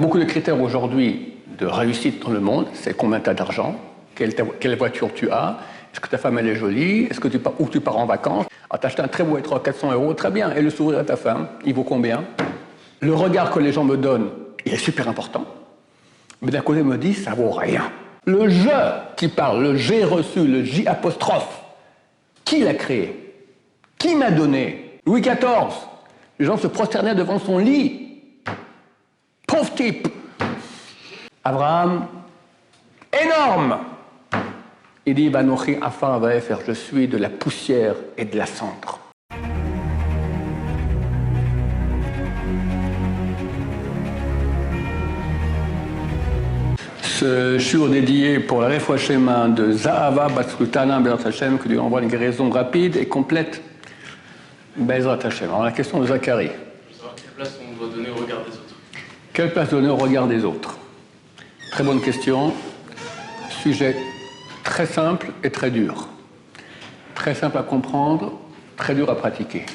beaucoup de critères aujourd'hui de réussite dans le monde, c'est combien tu as d'argent, quelle voiture tu as, est-ce que ta femme elle est jolie, est-ce que où tu pars en vacances. Alors t'as acheté un très beau étroit à 400 €, très bien, et le sourire à ta femme, il vaut combien? Le regard que les gens me donnent, il est super important, mais d'un côté me dit, ça vaut rien. Le « je » qui parle, le « j'ai reçu », le « j apostrophe », qui l'a créé? Qui m'a donné? Louis XIV. Les gens se prosternaient devant son lit. Pauvre type. Abraham, énorme. Il dit, Vanochi afar vaefer, je suis de la poussière et de la cendre. Ce shiur dédié pour la Refoua Shema de Zahava Batsultana Bezrat Hashem, que Dieu envoie une guérison rapide et complète. Bezrat Hashem. Alors la question de Zacharie. Je veux savoir quelle place on doit donner au regard des autres. Quelle place donner au regard des autres? Très bonne question. Sujet très simple et très dur. Très simple à comprendre, très dur à pratiquer.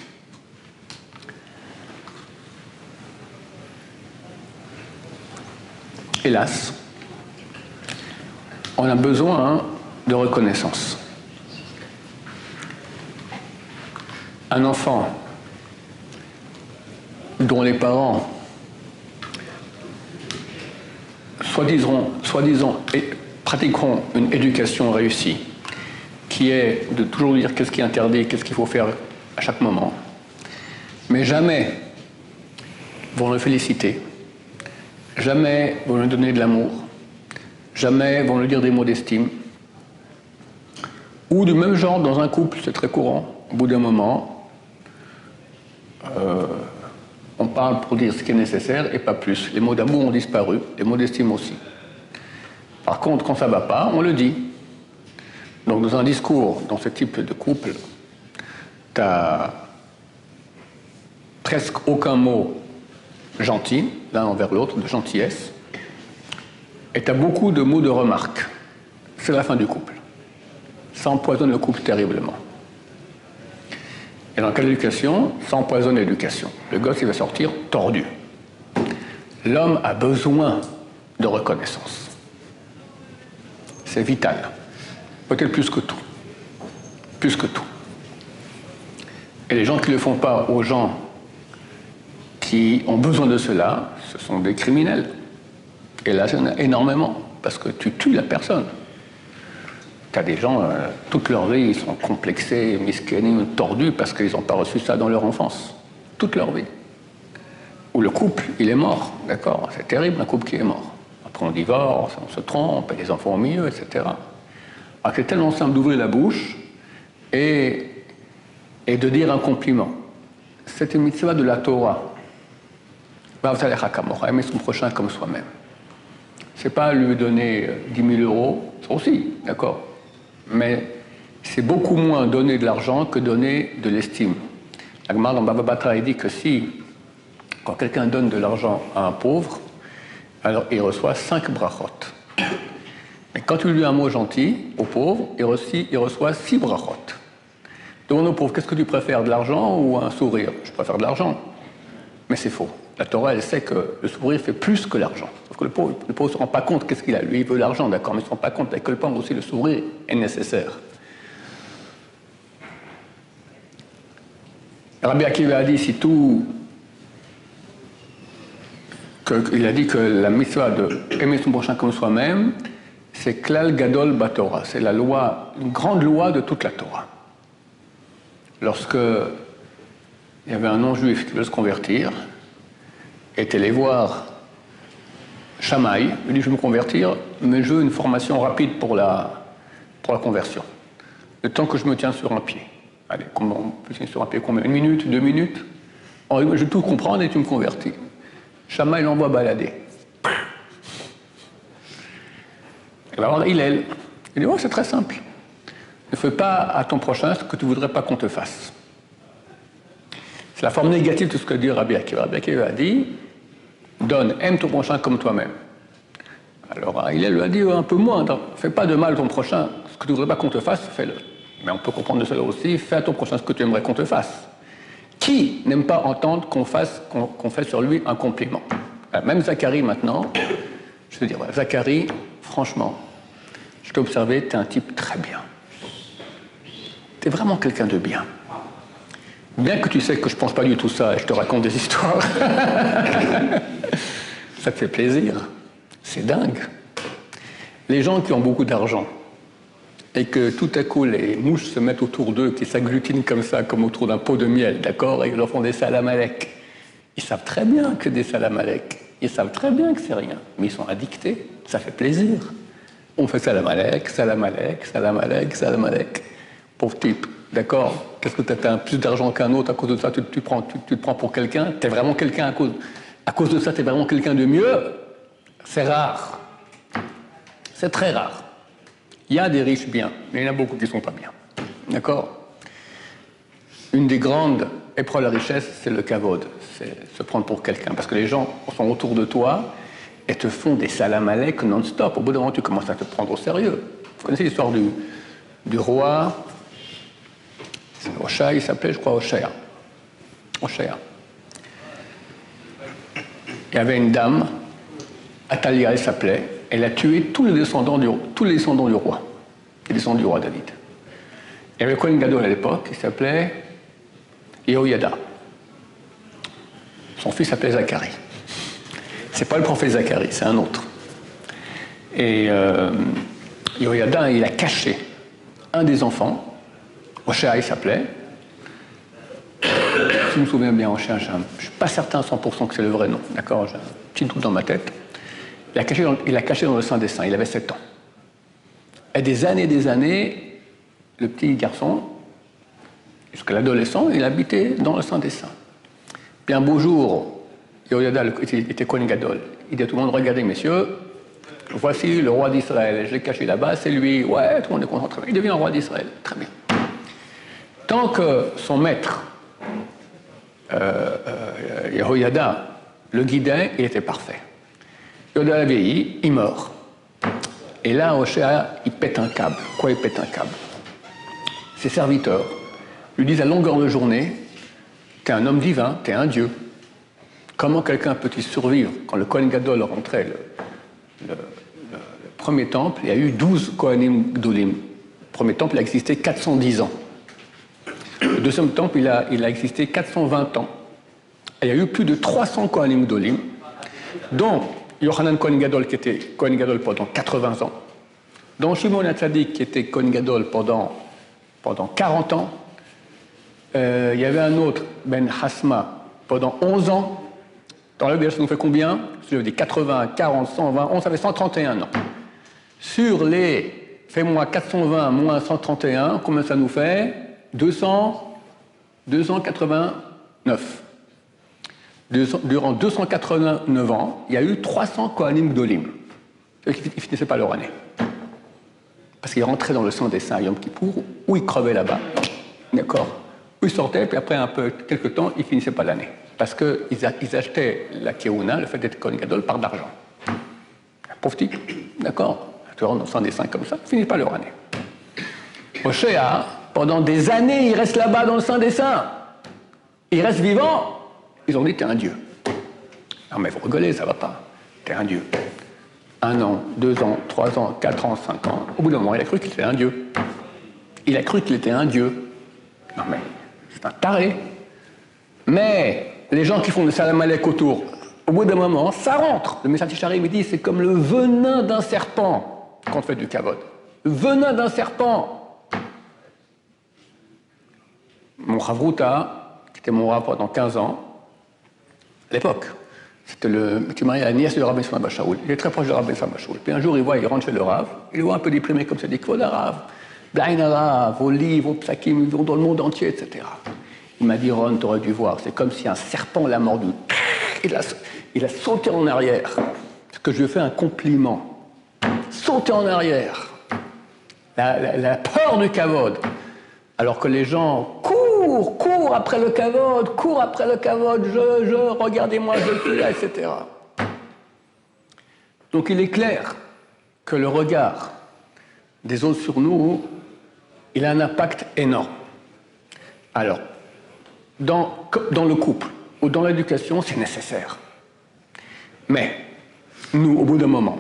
Hélas, on a besoin de reconnaissance. Un enfant dont les parents soi-disant pratiqueront une éducation réussie, qui est de toujours dire qu'est-ce qui est interdit, qu'est-ce qu'il faut faire à chaque moment, mais jamais vont le féliciter, jamais vont lui donner de l'amour, jamais vont lui dire des mots d'estime, ou du même genre dans un couple, c'est très courant, au bout d'un moment, on parle pour dire ce qui est nécessaire et pas plus. Les mots d'amour ont disparu, les mots d'estime aussi. Par contre, quand ça ne va pas, on le dit. Donc dans un discours, dans ce type de couple, tu n'as presque aucun mot gentil, l'un envers l'autre, de gentillesse, et tu as beaucoup de mots de remarque. C'est la fin du couple. Ça empoisonne le couple terriblement. Et dans quelle éducation? Ça empoisonne l'éducation. Le gosse, il va sortir tordu. L'homme a besoin de reconnaissance. C'est vital. Peut-être plus que tout. Plus que tout. Et les gens qui ne le font pas aux gens qui ont besoin de cela, ce sont des criminels. Et là, il y en a énormément, parce que tu tues la personne. Tu as des gens, toute leur vie, ils sont complexés, miskénis, tordus, parce qu'ils n'ont pas reçu ça dans leur enfance. Toute leur vie. Ou le couple, il est mort, d'accord? C'est terrible, un couple qui est mort. Après, on divorce, on se trompe, et les enfants au milieu, etc. Alors c'est tellement simple d'ouvrir la bouche et de dire un compliment. C'est une mitzvah de la Torah. Aimer son prochain comme soi-même. C'est pas lui donner 10 000 euros, ça aussi, d'accord. Mais c'est beaucoup moins donner de l'argent que donner de l'estime. La Gemara dans Baba Batra, il dit que quand quelqu'un donne de l'argent à un pauvre, alors il reçoit 5 brachot. Mais quand tu lui dis un mot gentil au pauvre, il reçoit 6 brachot. Demande au pauvre, qu'est-ce que tu préfères, de l'argent ou un sourire? Je préfère de l'argent. Mais c'est faux. La Torah, elle sait que le sourire fait plus que l'argent. Parce que le pauvre ne se rend pas compte qu'est-ce qu'il a. Lui, il veut l'argent, d'accord, mais il ne se rend pas compte à quel point aussi le sourire est nécessaire. Rabbi Akiva a dit, il a dit que la mitzvah de aimer son prochain comme soi-même, c'est Klal Gadol Batorah. C'est la loi, une grande loi de toute la Torah. Lorsque il y avait un non-juif qui veut se convertir, est allé voir Shammai, il dit, je veux me convertir, mais je veux une formation rapide pour la conversion. Le temps que je me tiens sur un pied. Allez, comment on peut tenir sur un pied? Combien? 1 minute, 2 minutes? Je vais tout comprendre et tu me convertis. Shammai l'envoie balader. Et alors là, il dit, oh, c'est très simple. Ne fais pas à ton prochain ce que tu ne voudrais pas qu'on te fasse. C'est la forme négative de ce que dit Rabbi Akiva. Rabbi Akiva a dit, aime ton prochain comme toi-même. Alors il lui a dit un peu moins, fais pas de mal à ton prochain, ce que tu ne voudrais pas qu'on te fasse, fais-le. Mais on peut comprendre de cela aussi, fais à ton prochain ce que tu aimerais qu'on te fasse. Qui n'aime pas entendre qu'on fait sur lui un compliment? Même Zacharie maintenant, je veux dire, Zacharie, franchement, je t'ai observé, t'es un type très bien. T'es vraiment quelqu'un de bien. Bien que tu sais que je pense pas du tout ça et je te raconte des histoires. Ça te fait plaisir. C'est dingue. Les gens qui ont beaucoup d'argent et que tout à coup les mouches se mettent autour d'eux, qui s'agglutinent comme ça, comme autour d'un pot de miel, d'accord, et ils leur font des salamalek. Ils savent très bien que des salamalek. Ils savent très bien que c'est rien. Mais ils sont addictés. Ça fait plaisir. On fait salamalek, salamalek, salamalek, salamalek. Pauvre type. D'accord? Qu'est-ce que tu as plus d'argent qu'un autre à cause de ça? Tu te prends pour quelqu'un? Tu es vraiment quelqu'un à cause de ça, tu es vraiment quelqu'un de mieux? C'est rare. C'est très rare. Il y a des riches bien, mais il y en a beaucoup qui ne sont pas bien. D'accord? Une des grandes épreuves de la richesse, c'est le kavod. C'est se prendre pour quelqu'un. Parce que les gens sont autour de toi et te font des salamalek non-stop. Au bout d'un moment, tu commences à te prendre au sérieux. Vous connaissez l'histoire du roi? Hoshea, il s'appelait, je crois, Hoshea. Hoshea. Il y avait une dame, Atalia, elle s'appelait, elle a tué tous les descendants du roi, les descendants du roi David. Il y avait Kohen Gadol à l'époque, qui s'appelait Yehoyada. Son fils s'appelait Zacharie. C'est pas le prophète Zacharie, c'est un autre. Et Yehoyada, il a caché un des enfants. Hoshea, il s'appelait. Si je me souviens bien, Hoshea, je ne suis pas certain à 100% que c'est le vrai nom. D'accord, j'ai un petit doute dans ma tête. Il a caché dans le Saint des Saints. Il avait 7 ans. Et des années, le petit garçon, jusqu'à l'adolescent, il habitait dans le Saint des Saints. Puis un beau jour, Yehoyada était Kohen Gadol. Il dit à tout le monde, regardez messieurs, voici le roi d'Israël. Je l'ai caché là-bas, c'est lui. Ouais, tout le monde est content. Très bien. Il devient roi d'Israël. Très bien. Tant que son maître, Yehoyada, le guidait, il était parfait. Yehoyada a vieilli, il meurt. Et là, Hoshea, il pète un câble. Quoi, il pète un câble? Ses serviteurs lui disent à longueur de journée, t'es un homme divin, t'es un dieu. Comment quelqu'un peut-il survivre? Quand le Kohen Gadol rentrait le premier temple, il y a eu 12 Kohanim Gdolim. Le premier temple a existé 410 ans. Le deuxième temple, il a existé 420 ans. Et il y a eu plus de 300 Kohanim Gdolim, dont Yochanan Kohen Gadol, qui était Kohen Gadol pendant 80 ans, dont Shimon HaTzadik, qui était Kohen Gadol pendant 40 ans. Il y avait un autre, Ben Hasma, pendant 11 ans. Dans le ça nous fait combien? Je dis 80, 40, 120, 11, ça fait 131 ans. Sur les, fais-moi 420 moins 131, combien ça nous fait? 289. Durant 289 ans, il y a eu 300 Kohanim Gdolim. Ils ne finissaient pas leur année. Parce qu'ils rentraient dans le sang des saints à Yom Kippour, ou ils crevaient là-bas. D'accord? Ou ils sortaient, puis après quelques temps, ils ne finissaient pas l'année. Parce qu'ils achetaient la Keuna, le fait d'être Kohen Gadol, par d'argent. Pauvre type, d'accord? Tu rentres dans le sang des saints comme ça, ils ne finissent pas leur année. Hoshea, pendant des années, il reste là-bas dans le sein des saints. Il reste vivant. Ils ont dit, t'es un dieu. Non mais vous rigolez, ça va pas. T'es un dieu. 1 an, 2 ans, 3 ans, 4 ans, 5 ans. Au bout d'un moment, il a cru qu'il était un dieu. Il a cru qu'il était un dieu. Non mais, c'est un taré. Mais les gens qui font le salamalek autour, au bout d'un moment, ça rentre. Le Message Charim, il dit, c'est comme le venin d'un serpent quand on fait du kavod. Le venin d'un serpent. Mon Chavruta, qui était mon rab pendant 15 ans, à l'époque, tu mariais la nièce de Rabbi Shimon bar Shaul. Il est très proche de Rabbi Shimon bar Shaul. Puis un jour, il rentre chez le Rav, il le voit un peu déprimé comme ça, il dit, Kvod Rav, Blain Rav, vos livres, vos psakim, ils vont dans le monde entier, etc. Il m'a dit, Ron, t'aurais dû voir, c'est comme si un serpent l'a mordu. Il a sauté en arrière. Parce que je lui ai fait un compliment. Sauter en arrière. La peur du kavod. Alors que les gens courent après le kavod, regardez-moi, je suis là, etc. Donc il est clair que le regard des autres sur nous, il a un impact énorme. Alors, dans le couple ou dans l'éducation, c'est nécessaire. Mais, nous, au bout d'un moment,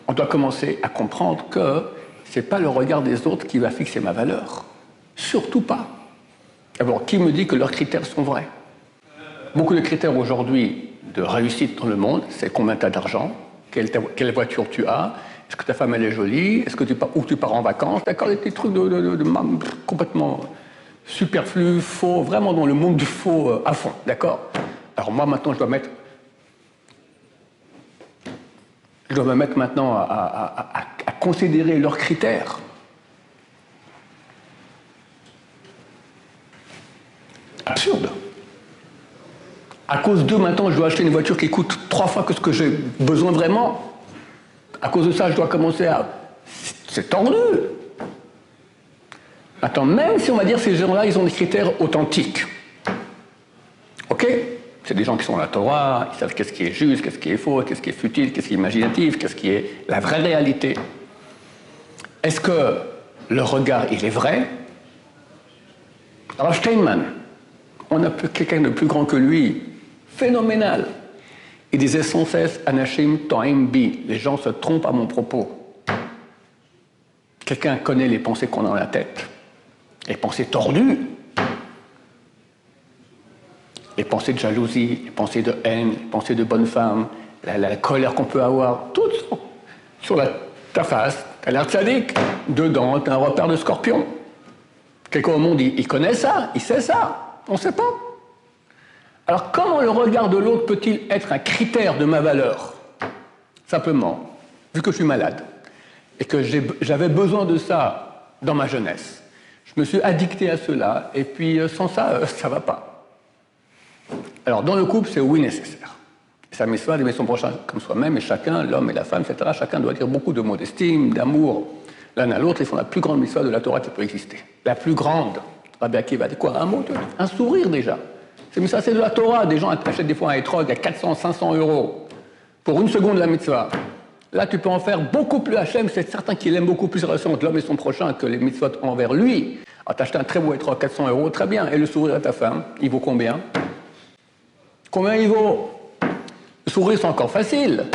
on doit commencer à comprendre que ce n'est pas le regard des autres qui va fixer ma valeur. Surtout pas. D'abord, qui me dit que leurs critères sont vrais? Beaucoup de critères aujourd'hui de réussite dans le monde, c'est combien tu as d'argent, quelle voiture tu as, est-ce que ta femme elle est jolie, est-ce que où tu pars en vacances, d'accord, des trucs complètement superflus, faux, vraiment dans le monde du faux à fond, d'accord. Alors moi maintenant je dois me mettre maintenant à considérer leurs critères. Absurde. À cause d'eux, maintenant, je dois acheter une voiture qui coûte 3 fois que ce que j'ai besoin vraiment. À cause de ça, je dois commencer à... C'est tordu. Attends, même si on va dire ces gens-là, ils ont des critères authentiques. Ok? C'est des gens qui sont dans la Torah, ils savent qu'est-ce qui est juste, qu'est-ce qui est faux, qu'est-ce qui est futile, qu'est-ce qui est imaginatif, qu'est-ce qui est la vraie réalité. Est-ce que le regard, il est vrai? Alors Steinman, on a quelqu'un de plus grand que lui, phénoménal. Il disait sans cesse, Anashim To'im Bi, les gens se trompent à mon propos. Quelqu'un connaît les pensées qu'on a dans la tête. Les pensées tordues. Les pensées de jalousie, les pensées de haine, les pensées de bonne femme, la colère qu'on peut avoir, toutes sur ta face. T'as l'air tzaddik, dedans, t'as un repère de scorpion. Quelqu'un au monde, il connaît ça, il sait ça, on ne sait pas. Alors comment le regard de l'autre peut-il être un critère de ma valeur? Simplement, vu que je suis malade, et que j'avais besoin de ça dans ma jeunesse, je me suis addicté à cela, et puis sans ça, ça ne va pas. Alors dans le couple, c'est oui nécessaire. Ça met soi d'aimer son prochain comme soi-même, et chacun, l'homme et la femme, etc., chacun doit dire beaucoup de mots d'estime, d'amour, l'un à l'autre. Ils font la plus grande mitzvah de la Torah qui peut exister. La plus grande. Rabbi Akiva dit quoi? Un mot, un sourire déjà. Ça, c'est de la Torah. Des gens achètent des fois un étrog à 400, 500 euros pour une seconde la mitzvah. Là, tu peux en faire beaucoup plus. Hachem, c'est certain qu'il aime beaucoup plus la relation entre l'homme et son prochain que les mitzvot envers lui. Alors, tu as acheté un très beau étrog à 400 euros, très bien. Et le sourire à ta femme, il vaut combien? Combien il vaut? Le sourire, c'est encore facile.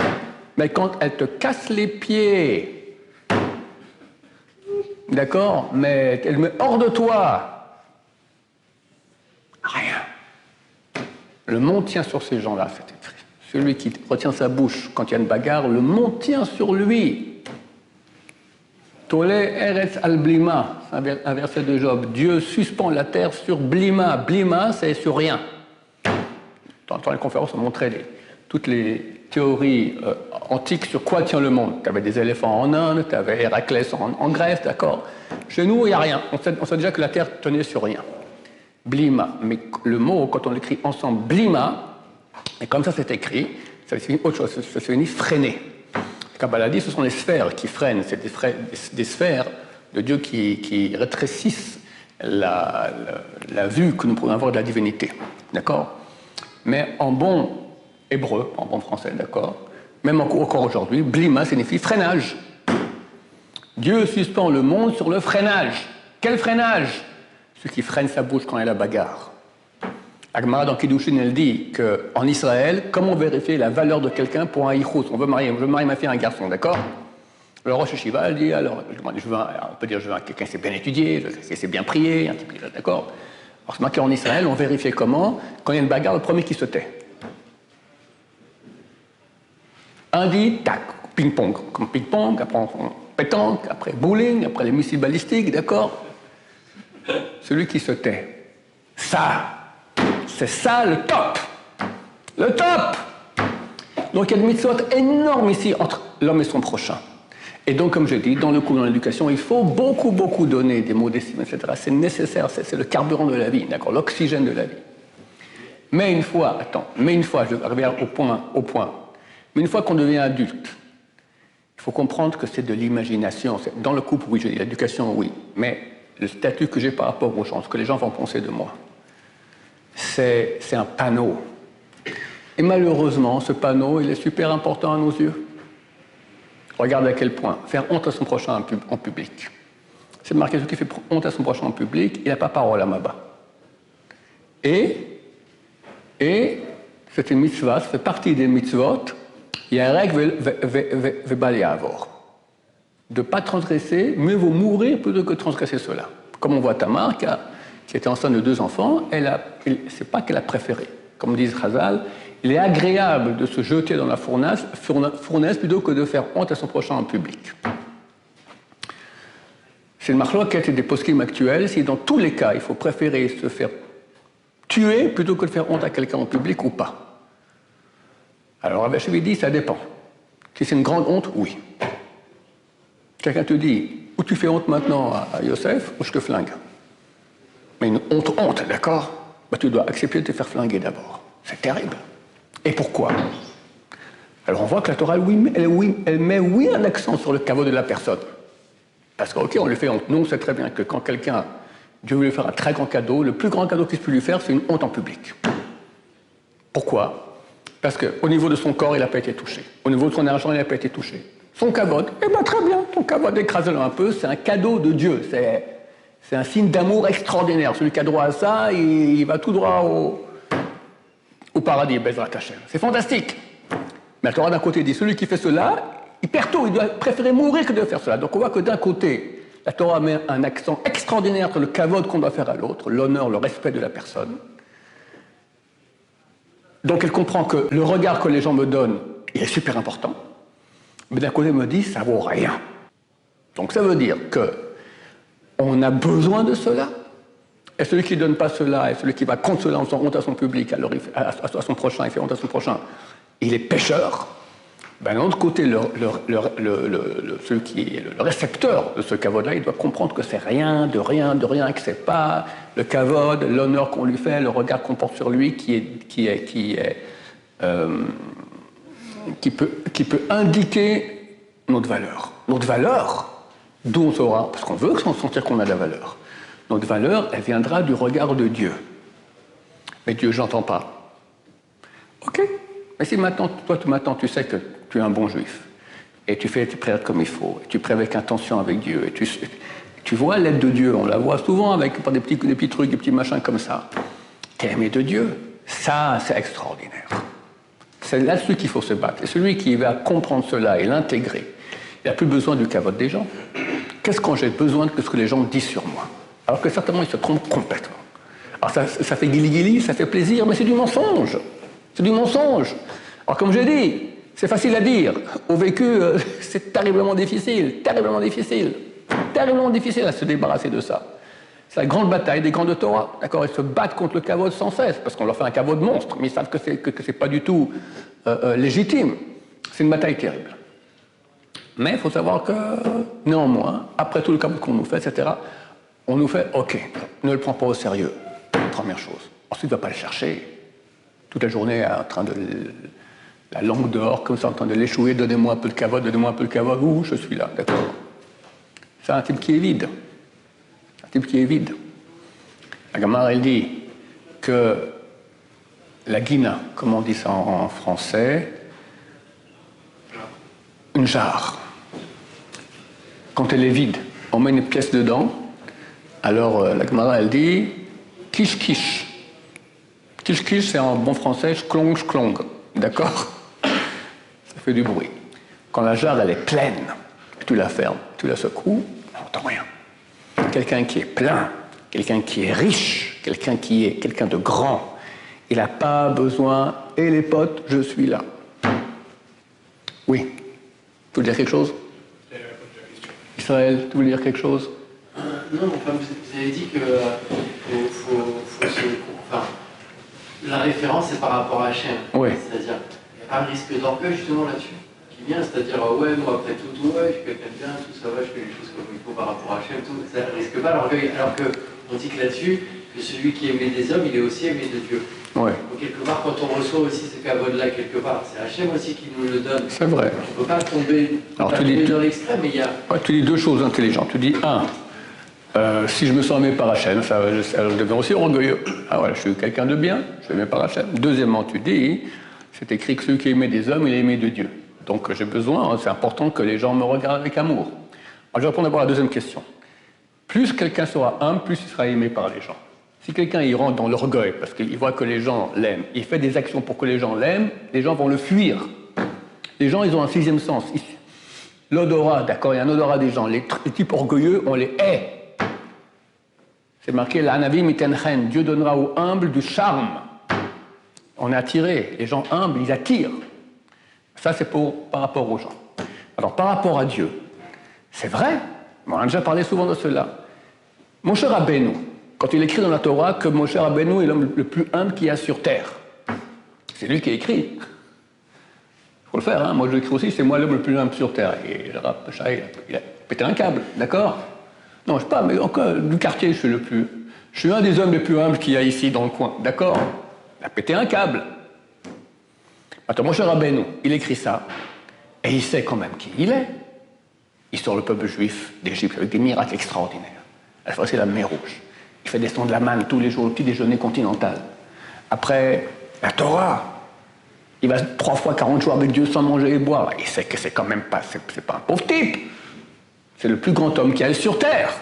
Mais quand elle te casse les pieds, d'accord, mais elle met hors de toi, rien. Le monde tient sur ces gens-là, c'est écrit. Celui qui retient sa bouche quand il y a une bagarre, le monde tient sur lui. Tolé Eretz al Blima, un verset de Job. Dieu suspend la terre sur Blima. Blima, c'est sur rien. Dans les conférences, on montrait toutes les théories antiques sur quoi tient le monde. Tu avais des éléphants en Inde, tu avais Héraclès en Grèce, d'accord. Chez nous, il n'y a rien. On sait déjà que la terre tenait sur rien. Blima. Mais le mot, quand on l'écrit ensemble, Blima, et comme ça c'est écrit, ça signifie autre chose, ça signifie freiner. Kabbalah dit, ce sont les sphères qui freinent, c'est des sphères de Dieu qui rétrécissent la vue que nous pouvons avoir de la divinité. D'accord? Mais en bon hébreu, en bon français, d'accord? Même encore aujourd'hui, Blima signifie freinage. Dieu suspend le monde sur le freinage. Quel freinage? Ceux qui freinent sa bouche quand il y a la bagarre. Agmara dans Kiddushin, elle dit qu'en Israël, comment vérifier la valeur de quelqu'un pour un yichus? Je veux marier ma fille à un garçon, d'accord? Le Rosh Hashiva, elle dit, alors, on peut dire, je veux quelqu'un qui s'est bien étudié, qui s'est bien prié, d'accord? Alors c'est marqué en Israël, on vérifiait comment? Quand il y a une bagarre, le premier qui se tait. Un dit, tac, ping-pong. Comme ping-pong, après pétanque, après bowling, après les missiles balistiques, d'accord? Celui qui se tait. Ça, c'est ça le top. Le top. Donc il y a des mitzvot énormes ici entre l'homme et son prochain. Et donc, comme je dis, dans le cours, dans l'éducation, il faut beaucoup donner des mots d'estime, etc. C'est nécessaire, c'est le carburant de la vie, d'accord, l'oxygène de la vie. Mais une fois, je reviens au point, mais une fois qu'on devient adulte, il faut comprendre que c'est de l'imagination. Dans le couple, oui, je dis l'éducation, oui, mais le statut que j'ai par rapport aux gens, ce que les gens vont penser de moi, c'est un panneau. Et malheureusement, ce panneau, il est super important à nos yeux. Regarde à quel point. Faire honte à son prochain en public. C'est marqué, celui qui fait honte à son prochain en public, il n'a pas parole à Maba. Et c'est une mitzvah, ça fait partie des mitzvot Yarek Vebaliavor. De ne pas transgresser, mieux vaut mourir plutôt que de transgresser cela. Comme on voit Tamar, qui était enceinte de 2 enfants, c'est pas qu'elle a préféré. Comme disent Chazal, il est agréable de se jeter dans la fournaise plutôt que de faire honte à son prochain en public. C'est le marloquette des poskim actuels, si dans tous les cas, il faut préférer se faire tuer plutôt que de faire honte à quelqu'un en public ou pas. Alors, Rabbi dit, ça dépend. Si c'est une grande honte, oui. Quelqu'un te dit, ou tu fais honte maintenant à Yosef, ou je te flingue. Mais une honte, d'accord? Bah, tu dois accepter de te faire flinguer d'abord. C'est terrible. Et pourquoi? Alors on voit que la Torah, elle met un accent sur le caveau de la personne. Parce que, on lui fait honte. Nous, on sait très bien que quand quelqu'un, Dieu veut lui faire un très grand cadeau, le plus grand cadeau qu'il puisse lui faire, c'est une honte en public. Pourquoi? Parce qu'au niveau de son corps, il n'a pas été touché. Au niveau de son argent, il n'a pas été touché. Son kavod, eh bien très bien, ton kavod, écrase-le un peu, c'est un cadeau de Dieu. C'est un signe d'amour extraordinaire. Celui qui a droit à ça, il va tout droit au paradis, Bezrat Hashem. C'est fantastique. Mais la Torah d'un côté dit, celui qui fait cela, il perd tout, il doit préférer mourir que de faire cela. Donc on voit que d'un côté, la Torah met un accent extraordinaire sur le kavod qu'on doit faire à l'autre, l'honneur, le respect de la personne. Donc elle comprend que le regard que les gens me donnent, il est super important. Mais d'un côté, elle me dit, ça vaut rien. Donc ça veut dire qu'on a besoin de cela. Et celui qui ne donne pas cela, et celui qui va contre cela en faisant honte à son public, alors à son prochain, il fait honte à son prochain, il est pécheur. Ben, d'un autre côté, celui qui est le récepteur de ce kavod-là, il doit comprendre que c'est rien, que c'est pas le kavod, l'honneur qu'on lui fait, le regard qu'on porte sur lui qui peut indiquer notre valeur. Notre valeur, d'où on saura, parce qu'on veut sentir qu'on a de la valeur. Notre valeur, elle viendra du regard de Dieu. Mais Dieu, je n'entends pas. Ok. Mais si maintenant, tu sais que tu es un bon juif, et tu fais tes prières comme il faut, et tu pries avec intention avec Dieu, et tu vois l'aide de Dieu, on la voit souvent par des petits trucs, des petits machins comme ça. Tu es aimé de Dieu. Ça, c'est extraordinaire. C'est là-dessus qu'il faut se battre. Et celui qui va comprendre cela et l'intégrer, il n'a plus besoin du kavod des gens. Qu'est-ce que j'ai besoin de ce que les gens disent sur moi? Alors que certainement, ils se trompent complètement. Alors ça fait guili-guili, ça fait plaisir, mais c'est du mensonge. C'est du mensonge. Alors comme je dis, c'est facile à dire. Au vécu, c'est terriblement difficile à se débarrasser de ça. C'est la grande bataille des grands de Torah. D'accord, ils se battent contre le kavod sans cesse, parce qu'on leur fait un kavod monstre, mais ils savent que c'est pas du tout légitime. C'est une bataille terrible. Mais il faut savoir que, néanmoins, après tout le kavod qu'on nous fait, etc., on nous fait, ok, ne le prends pas au sérieux, première chose. Ensuite, ne va pas le chercher. Toute la journée en train de la langue dehors, comme ça, en train de l'échouer, donnez-moi un peu de kavod, ouh, je suis là, d'accord. C'est un type qui est vide. La Gemara, elle dit que la guina, comme on dit ça en français, une jarre. Quand elle est vide, on met une pièce dedans, alors la Gemara, elle dit kish. Kish, c'est en bon français, shklong, d'accord? Ça fait du bruit. Quand la jarre, elle est pleine, tu la fermes, tu la secoues, on n'entend rien. Quelqu'un qui est plein, quelqu'un qui est riche, quelqu'un de grand, il n'a pas besoin, et les potes, je suis là. Oui. Tu veux dire quelque chose? Israël, tu veux dire quelque chose? Non, enfin, vous avez dit que la référence c'est par rapport à Hachem. Oui. C'est-à-dire, il n'y a pas un risque d'orgueil justement là-dessus qui vient, c'est-à-dire, ouais, moi après tout, ouais, je suis quelqu'un de bien, tout ça va, je fais les choses comme il faut par rapport à Hachem, tout, ça ne risque pas l'orgueil, alors qu'on dit que là-dessus, que celui qui est aimé des hommes, il est aussi aimé de Dieu. Ouais. Donc quelque part, quand on reçoit aussi ce kavod-là, quelque part, c'est Hachem aussi qui nous le donne. C'est vrai. On ne peut pas tomber dans l'extrême, mais il y a... Ouais, tu dis deux choses intelligentes. Tu dis, si je me sens aimé par Hachem, ça devient aussi orgueilleux. Ah ouais, je suis quelqu'un de bien, je suis aimé par Hachem. Deuxièmement, tu dis, c'est écrit que celui qui est aimé des hommes, il est aimé de Dieu. Donc j'ai besoin, c'est important que les gens me regardent avec amour. Alors, je vais répondre d'abord à la deuxième question. Plus quelqu'un sera humble, plus il sera aimé par les gens. Si quelqu'un il rentre dans l'orgueil, parce qu'il voit que les gens l'aiment, il fait des actions pour que les gens l'aiment, les gens vont le fuir. Les gens, ils ont un sixième sens. L'odorat, d'accord, il y a un odorat des gens. Les types orgueilleux, on les hait. C'est marqué, l'anavi mitenchen, Dieu donnera aux humbles du charme. On est attiré. Les gens humbles, ils attirent. Ça, c'est par rapport aux gens. Alors, par rapport à Dieu, c'est vrai, on a déjà parlé souvent de cela. Moshe Rabbeinu, quand il écrit dans la Torah que Moshe Rabbeinu est l'homme le plus humble qu'il y a sur terre, c'est lui qui écrit. Il faut le faire, hein. Moi je l'écris aussi, c'est moi l'homme le plus humble sur terre. Et il a pété un câble, d'accord? Non, je ne sais pas, mais encore, du quartier, je suis un des hommes les plus humbles qu'il y a ici dans le coin, d'accord? Il a pété un câble. Attends, Moshe Rabbeinu, il écrit ça, et il sait quand même qui il est. Il sort le peuple juif d'Égypte avec des miracles extraordinaires. Elle fait passer la mer Rouge. Il fait descendre la manne tous les jours, le petit déjeuner continental. Après, la Torah. Il va 3 fois 40 jours avec Dieu sans manger et boire. Il sait que c'est quand même pas, c'est pas un pauvre type. C'est le plus grand homme qu'il y a sur terre.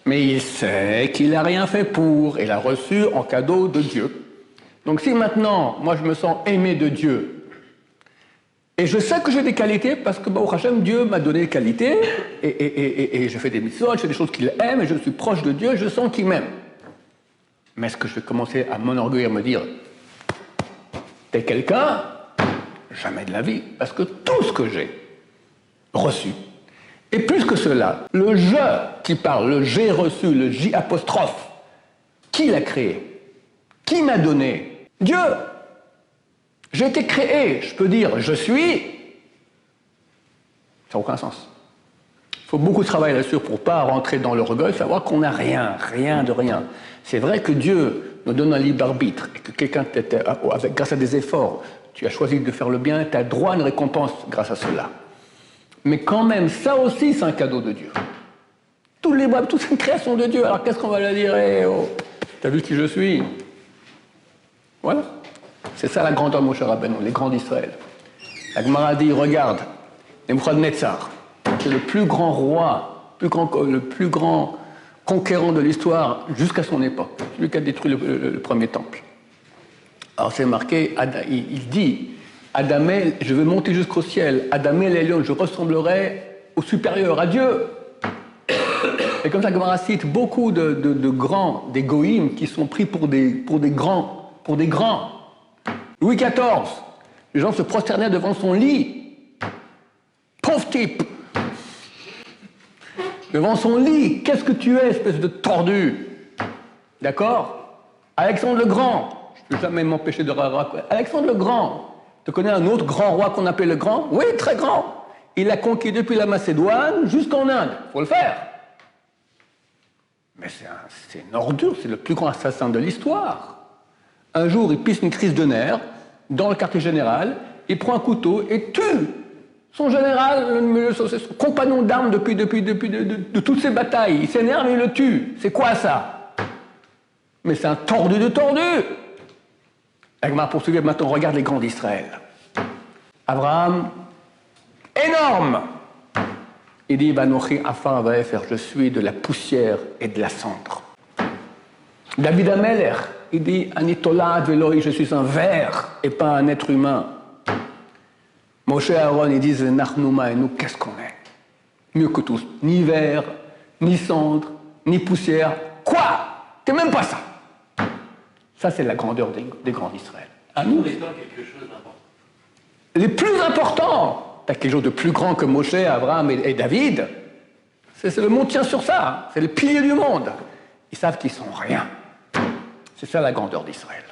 Mais il sait qu'il n'a rien fait pour. Et l'a reçu en cadeau de Dieu. Donc si maintenant, moi je me sens aimé de Dieu, et je sais que j'ai des qualités, parce que Baruch Hashem, Dieu m'a donné des qualités, et je fais des mitzvot, je fais des choses qu'il aime, et je suis proche de Dieu, et je sens qu'il m'aime. Mais est-ce que je vais commencer à m'enorgueillir, à me dire, t'es quelqu'un? Jamais de la vie, parce que tout ce que j'ai reçu, et plus que cela, le « je » qui parle, le « j'ai reçu », le « j » apostrophe, qui l'a créé? Qui m'a donné? Dieu. J'ai été créé, je peux dire je suis, ça n'a aucun sens. Il faut beaucoup de travail là-dessus pour ne pas rentrer dans l'orgueil, savoir qu'on n'a rien, rien de rien. C'est vrai que Dieu nous donne un libre arbitre et que quelqu'un, grâce à des efforts, tu as choisi de faire le bien, tu as droit à une récompense grâce à cela. Mais quand même, ça aussi c'est un cadeau de Dieu. Tout c'est une création de Dieu, alors qu'est-ce qu'on va leur dire? Oh, t'as vu qui je suis? Voilà. C'est ça la grandeur de Moshe Rabbeinu, les grands d'Israël. La Gemara dit, regarde, Nebuchadnezzar, c'est le plus grand roi, le plus grand conquérant de l'histoire jusqu'à son époque. Celui qui a détruit le premier temple. Alors c'est marqué, il dit, Adamel, je vais monter jusqu'au ciel, Adamel et Léon, je ressemblerai au supérieur, à Dieu. Et comme ça, Gemara cite beaucoup de grands, des goïms, qui sont pris pour des grands. Louis XIV, les gens se prosternaient devant son lit. Pauvre type. Devant son lit, qu'est-ce que tu es, espèce de tordu? D'accord? Alexandre le Grand, je ne peux jamais m'empêcher de raconter. Alexandre le Grand, tu connais un autre grand roi qu'on appelle le Grand? Oui, très grand. Il a conquis depuis la Macédoine jusqu'en Inde. Il faut le faire. Mais c'est une ordure, c'est le plus grand assassin de l'histoire. Un jour, il pisse une crise de nerfs dans le quartier général, il prend un couteau et tue son général, son compagnon d'armes de toutes ces batailles. Il s'énerve et il le tue. C'est quoi ça? Mais c'est un tordu de tordu. Agmar poursuivait, maintenant regarde les grands d'Israël. Abraham, énorme. Il dit, Vanochi afar vaefer, je suis de la poussière et de la cendre. David Ameler, il dit, Anitolad veloi, je suis un ver et pas un être humain. Moshe et Aaron, ils disent, Nachnouma, et nous, qu'est-ce qu'on est? Mieux que tous. Ni ver, ni cendre, ni poussière. Quoi? T'es même pas ça. Ça, c'est la grandeur des grands d'Israël. À nous, quelque chose d'important. Les plus importants. T'as quelque chose de plus grand que Moshe, Abraham et David. C'est le monde tient sur ça. C'est le pilier du monde. Ils savent qu'ils sont rien. C'est ça la grandeur d'Israël.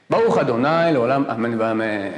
Baruch Adonai, l'olam, amen, amen.